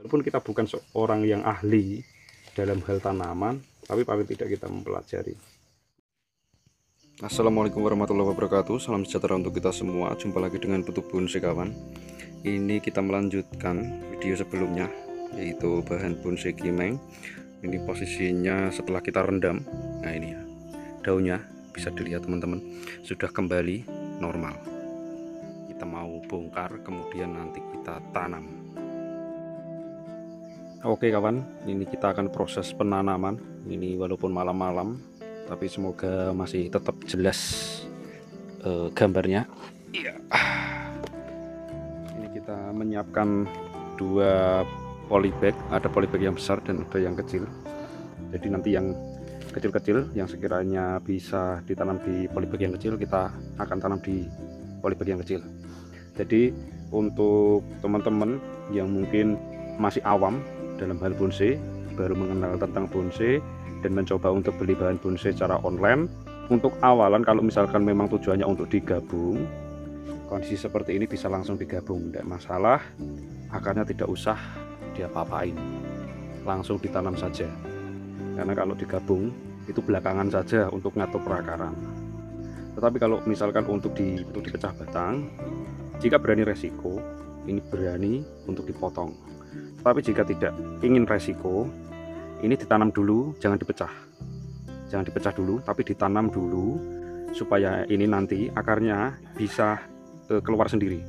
Walaupun kita bukan seorang yang ahli dalam hal tanaman, tapi paling tidak kita mempelajari. Assalamualaikum warahmatullahi wabarakatuh. Salam sejahtera untuk kita semua. Jumpa lagi dengan Putu Bonsai kawan. Ini kita melanjutkan video sebelumnya, yaitu bahan bonsai kimeng. Ini posisinya setelah kita rendam. Nah ini ya, daunnya bisa dilihat teman-teman sudah kembali normal. Kita mau bongkar, kemudian nanti kita tanam. Oke kawan, ini kita akan proses penanaman. Ini walaupun malam-malam, tapi semoga masih tetap jelas gambarnya. Iya. Ini kita menyiapkan 2 polybag, ada polybag yang besar dan ada yang kecil. Jadi nanti yang kecil-kecil yang sekiranya bisa ditanam di polybag yang kecil, kita akan tanam di polybag yang kecil. Jadi untuk teman-teman yang mungkin masih awam dalam hal bonsai, baru mengenal tentang bonsai dan mencoba untuk beli bahan bonsai secara online, untuk awalan kalau misalkan memang tujuannya untuk digabung, kondisi seperti ini bisa langsung digabung, tidak masalah. Akarnya tidak usah diapa-apain, langsung ditanam saja, karena kalau digabung itu belakangan saja untuk ngatur perakaran. Tetapi kalau misalkan untuk dipecah batang, jika berani resiko, ini berani untuk dipotong. Tapi jika tidak ingin resiko, ini ditanam dulu, jangan dipecah dulu, tapi ditanam dulu supaya ini nanti akarnya bisa keluar sendiri.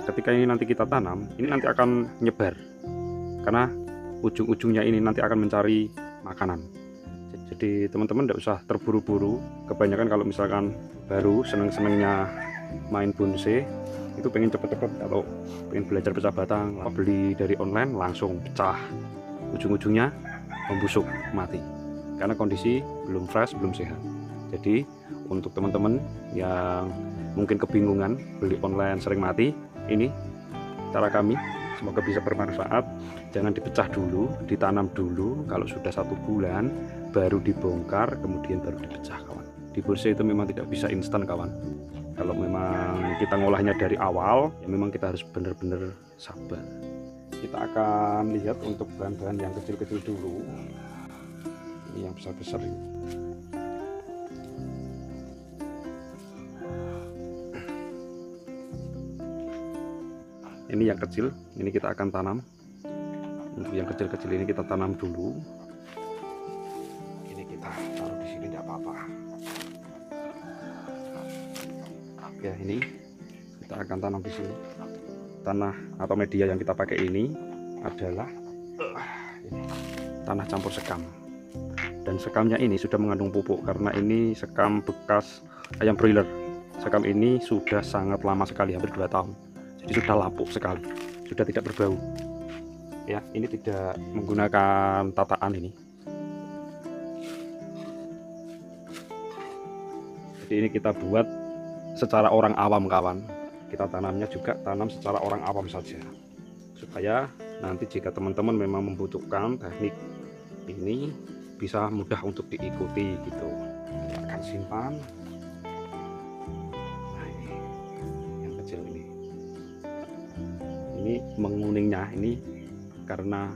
Ketika ini nanti kita tanam, ini nanti akan nyebar, karena ujung-ujungnya ini nanti akan mencari makanan. Jadi teman-teman tidak usah terburu-buru. Kebanyakan kalau misalkan baru seneng-senengnya main bonsai, itu pengen cepet-cepet, kalau pengen belajar pecah batang, beli dari online langsung pecah, ujung-ujungnya membusuk, mati, karena kondisi belum fresh, belum sehat. Jadi untuk teman-teman yang mungkin kebingungan beli online sering mati, ini cara kami, semoga bisa bermanfaat. Jangan dipecah dulu, ditanam dulu, kalau sudah 1 bulan baru dibongkar, kemudian baru dipecah kawan. Di bonsai itu memang tidak bisa instan kawan. Kalau memang kita ngolahnya dari awal, ya memang kita harus benar-benar sabar. Kita akan lihat untuk bahan-bahan yang kecil-kecil dulu. Ini yang besar-besar ini. Ini yang kecil, ini kita akan tanam. Untuk yang kecil-kecil ini kita tanam dulu. Ini kita taruh di sini, tidak apa-apa. Ya, ini kita akan tanam di sini. Tanah atau media yang kita pakai ini adalah ini, tanah campur sekam. Dan sekamnya ini sudah mengandung pupuk, karena ini sekam bekas ayam broiler. Sekam ini sudah sangat lama sekali, hampir 2 tahun. Jadi sudah lapuk sekali, sudah tidak berbau. Ya, ini tidak menggunakan tataan ini. Jadi ini kita buat secara orang awam kawan. Kita tanamnya juga tanam secara orang awam saja, supaya nanti jika teman-teman memang membutuhkan teknik ini bisa mudah untuk diikuti gitu. Kita akan simpan. Nah, ini yang kecil ini menguningnya ini karena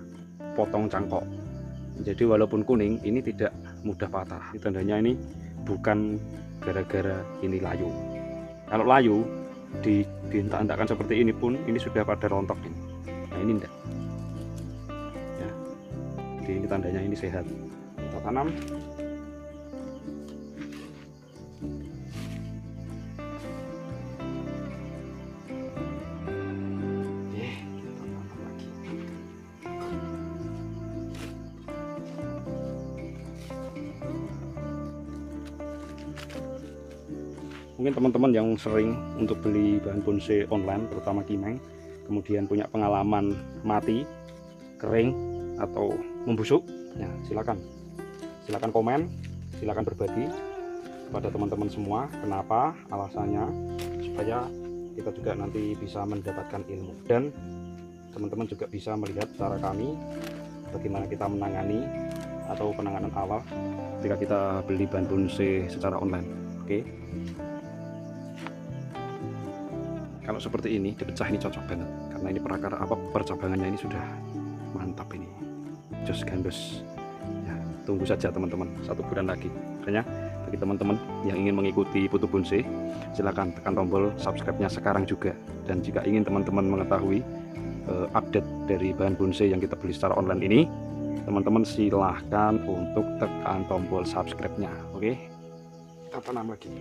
potong cangkok. Jadi walaupun kuning, ini tidak mudah patah. Ini tandanya ini bukan gara-gara ini layu. Kalau layu dihentak-hentakkan seperti ini pun ini sudah pada rontok ini. Nah ini enggak ya, jadi ini tandanya ini sehat. Kita tanam. Mungkin teman-teman yang sering untuk beli bahan bonsai online, terutama kimeng, kemudian punya pengalaman mati, kering, atau membusuk, ya silakan komen, silakan berbagi kepada teman-teman semua. Kenapa, alasannya, supaya kita juga nanti bisa mendapatkan ilmu, dan teman-teman juga bisa melihat cara kami bagaimana kita menangani atau penanganan awal ketika kita beli bahan bonsai secara online. Oke. Kalau seperti ini dipecah, ini cocok banget, karena ini perakaran percabangannya ini sudah mantap ini, jos gandos ya. Tunggu saja teman-teman, 1 bulan lagi. Makanya bagi teman-teman yang ingin mengikuti Putu Bonsai, silahkan tekan tombol subscribe-nya sekarang juga. Dan jika ingin teman-teman mengetahui update dari bahan bonsai yang kita beli secara online ini, teman-teman silahkan untuk tekan tombol subscribe-nya. Oke, kita tanam lagi.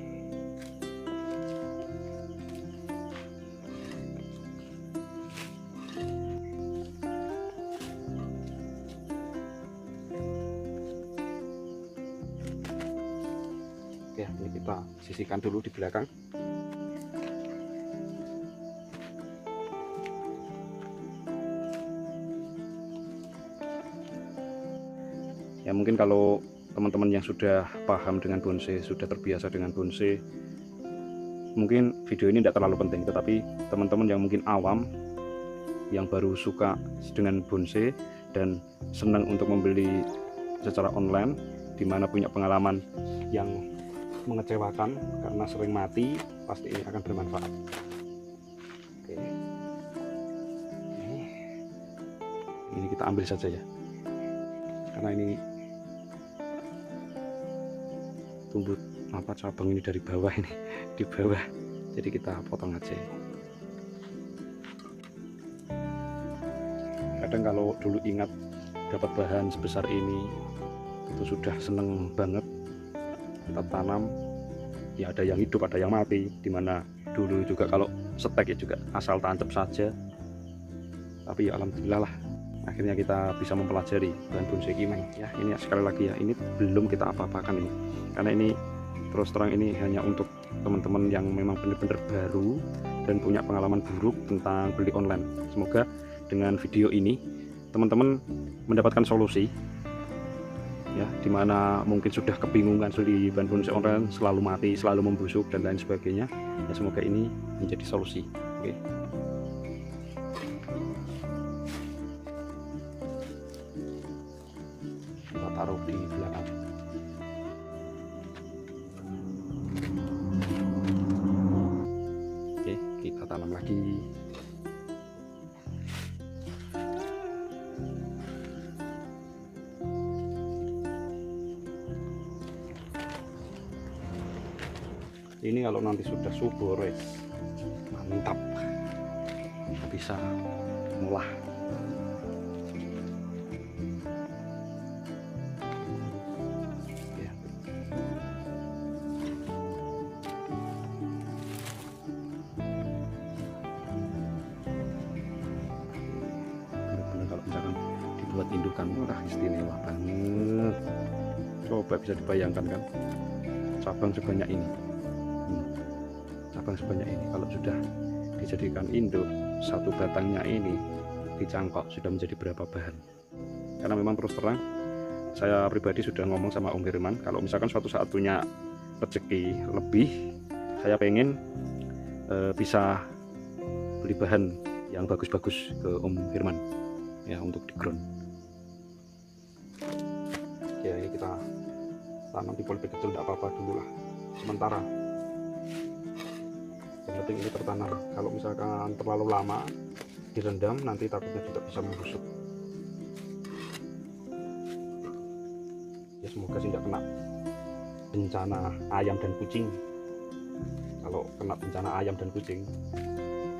Oke, ini kita sisihkan dulu di belakang. Ya mungkin kalau teman-teman yang sudah paham dengan bonsai, sudah terbiasa dengan bonsai, mungkin video ini tidak terlalu penting. Tetapi teman-teman yang mungkin awam, yang baru suka dengan bonsai dan senang untuk membeli secara online, dimana punya pengalaman yang mengecewakan karena sering mati, pasti ini akan bermanfaat. Oke, ini kita ambil saja ya, karena ini tumbuh cabang ini dari bawah, ini di bawah, jadi kita potong aja. Kadang kalau dulu ingat dapat bahan sebesar ini, itu sudah seneng banget. Kita tanam ya, ada yang hidup ada yang mati, dimana dulu juga kalau setek ya juga asal tancap saja. Tapi ya alhamdulillah lah, akhirnya kita bisa mempelajari bahan bonsai kimeng ya. Ini sekali lagi ya, ini belum kita apa-apakan ini, karena ini terus terang ini hanya untuk teman-teman yang memang benar-benar baru dan punya pengalaman buruk tentang beli online. Semoga dengan video ini teman-teman mendapatkan solusi ya, dimana mungkin sudah kebingungan beli bahan bonsai online, selalu mati, selalu membusuk dan lain sebagainya ya. Semoga ini menjadi solusi. Oke, kita taruh di belakang. Oke, kita tanam lagi. Ini kalau nanti sudah subur, mantap, kita bisa ngolah. Ya. Benar-benar kalau misalkan dibuat indukan, udah istimewa banget. Coba bisa dibayangkan kan, cabang sebanyak ini. Cabang sebanyak ini kalau sudah dijadikan induk, satu batangnya ini dicangkok sudah menjadi berapa bahan. Karena memang terus terang saya pribadi sudah ngomong sama Om Herman, kalau misalkan suatu saat punya rezeki lebih, saya pengen bisa beli bahan yang bagus-bagus ke Om Herman ya, untuk di ground ya. Ini kita tanam di polybag kecil, tidak apa-apa dulu lah sementara. Yang penting ini tertanam. Kalau misalkan terlalu lama direndam, nanti takutnya juga bisa membusuk ya. Semoga sih tidak kena bencana ayam dan kucing. Kalau kena bencana ayam dan kucing,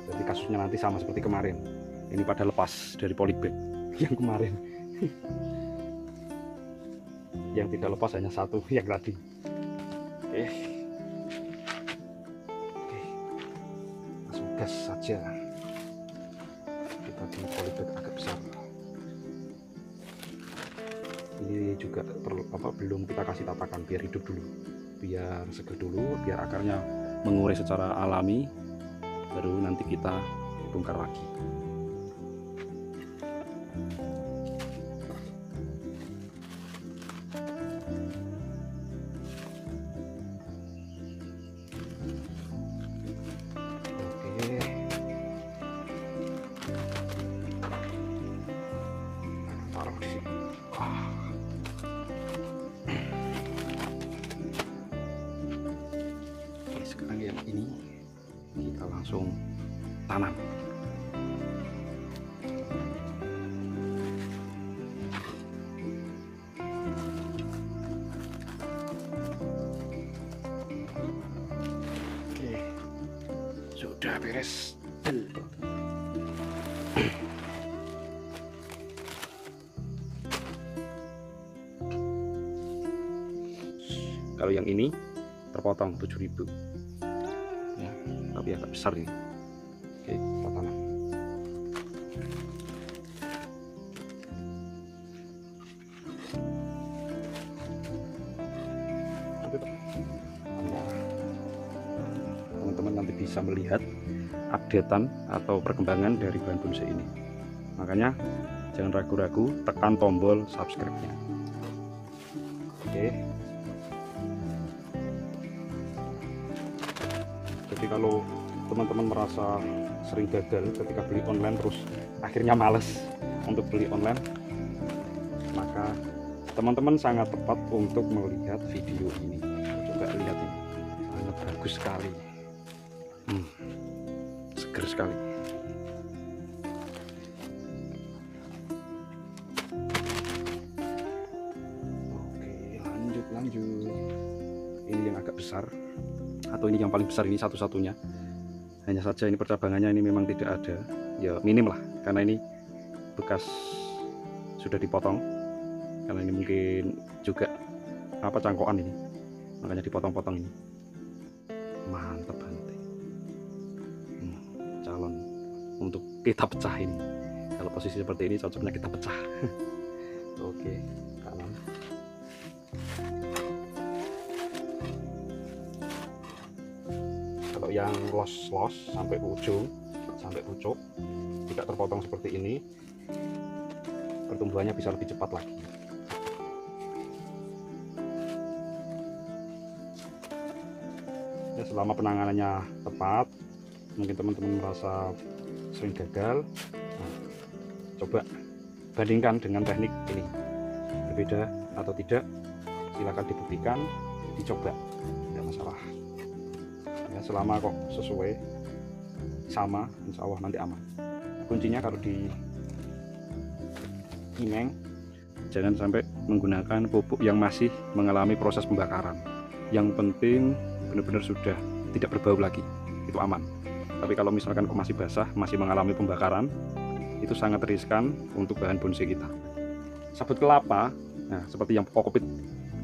jadi kasusnya nanti sama seperti kemarin. Ini pada lepas dari polybag yang kemarin. Yang tidak lepas hanya satu, yang tadi. Oke, gas saja. Kita di polybag agak besar. Ini juga belum kita kasih tatakan, biar hidup dulu, biar seger dulu, biar akarnya mengurai secara alami, baru nanti kita bongkar lagi. Sekarang yang ini kita langsung tanam. sudah beres. Kalau yang ini terpotong 7.000 ya, tapi agak besar ini. Oke, kita tanam. Teman-teman nanti bisa melihat updatean atau perkembangan dari bahan bonsai ini. Makanya jangan ragu-ragu, tekan tombol subscribe-nya. Oke. Jadi kalau teman-teman merasa sering gagal ketika beli online terus akhirnya males untuk beli online, maka teman-teman sangat tepat untuk melihat video ini. Coba lihat ini, sangat bagus sekali, seger sekali. Oke, lanjut. Ini yang agak besar, atau ini yang paling besar, ini satu-satunya. Hanya saja ini percabangannya ini memang tidak ada, ya minim lah, karena ini bekas sudah dipotong, karena ini mungkin juga cangkokan ini, makanya dipotong-potong ini. Mantap banget, calon untuk kita pecah ini. Kalau posisi seperti ini cocoknya kita pecah. Oke, kanan. Kalau yang los sampai ujung, sampai pucuk, tidak terpotong seperti ini, pertumbuhannya bisa lebih cepat lagi. Ya, selama penanganannya tepat, mungkin teman-teman merasa sering gagal, nah, coba bandingkan dengan teknik ini, berbeda atau tidak, silakan dibuktikan, dicoba, tidak masalah. Ya, selama kok sesuai, sama, insya Allah nanti aman. Kuncinya kalau di imeng, jangan sampai menggunakan pupuk yang masih mengalami proses pembakaran. Yang penting benar-benar sudah tidak berbau lagi, itu aman. Tapi kalau misalkan kok masih basah, masih mengalami pembakaran, itu sangat riskan untuk bahan bonsai kita. Sabut kelapa, nah seperti yang kokopit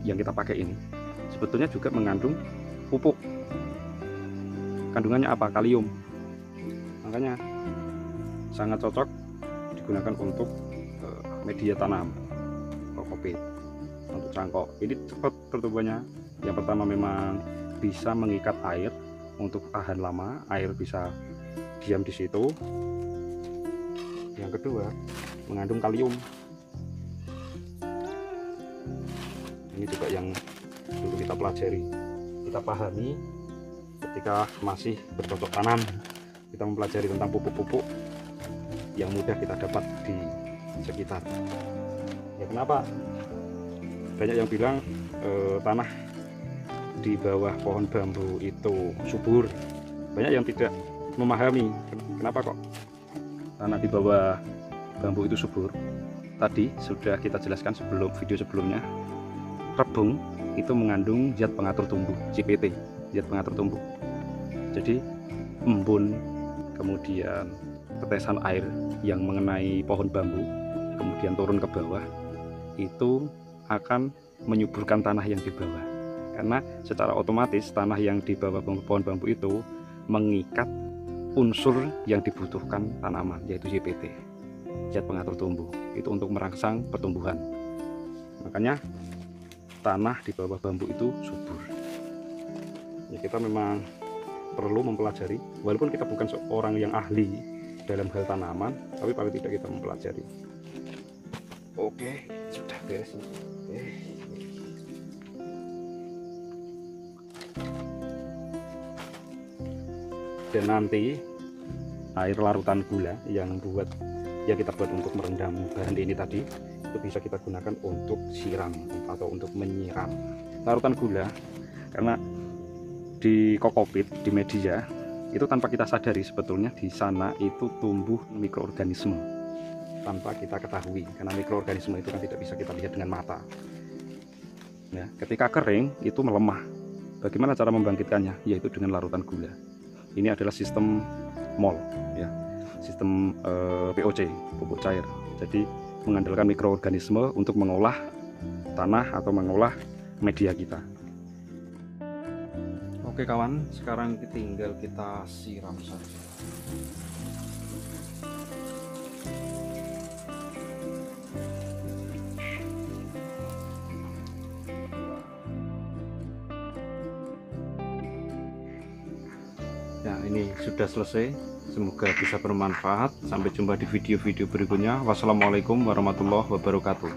yang kita pakai ini, sebetulnya juga mengandung pupuk. Kandungannya apa? Kalium. Makanya sangat cocok digunakan untuk media tanam kokopit, untuk cangkok. Ini cepat pertumbuhannya. Yang pertama memang bisa mengikat air untuk tahan lama, air bisa diam di situ. Yang kedua, mengandung kalium. Ini juga yang dulu kita pelajari, kita pahami ketika masih bercocok tanam. Kita mempelajari tentang pupuk-pupuk yang mudah kita dapat di sekitar. Ya, kenapa? Banyak yang bilang tanah di bawah pohon bambu itu subur. Banyak yang tidak memahami kenapa kok tanah di bawah bambu itu subur. Tadi sudah kita jelaskan sebelum video sebelumnya, rebung itu mengandung zat pengatur tumbuh, ZPT, zat pengatur tumbuh. Jadi embun, kemudian tetesan air yang mengenai pohon bambu kemudian turun ke bawah, itu akan menyuburkan tanah yang di bawah, karena secara otomatis tanah yang di bawah pohon bambu itu mengikat unsur yang dibutuhkan tanaman, yaitu ZPT, zat pengatur tumbuh, itu untuk merangsang pertumbuhan. Makanya tanah di bawah bambu itu subur. Ya, kita memang perlu mempelajari, walaupun kita bukan seorang yang ahli dalam hal tanaman, tapi paling tidak kita mempelajari. Oke, sudah beres. Dan nanti air larutan gula yang kita buat untuk merendam bahan ini tadi, itu bisa kita gunakan untuk siram atau untuk menyiram. Larutan gula, karena di kokopit, di media itu tanpa kita sadari sebetulnya di sana itu tumbuh mikroorganisme tanpa kita ketahui, karena mikroorganisme itu kan tidak bisa kita lihat dengan mata. Ya, ketika kering itu melemah. Bagaimana cara membangkitkannya? Yaitu dengan larutan gula. Ini adalah sistem MOL ya, sistem POC, pupuk cair. Jadi mengandalkan mikroorganisme untuk mengolah tanah atau mengolah media kita. Oke kawan, sekarang tinggal kita siram saja. Ya, ini sudah selesai. Semoga bisa bermanfaat. Sampai jumpa di video-video berikutnya. Wassalamualaikum warahmatullahi wabarakatuh.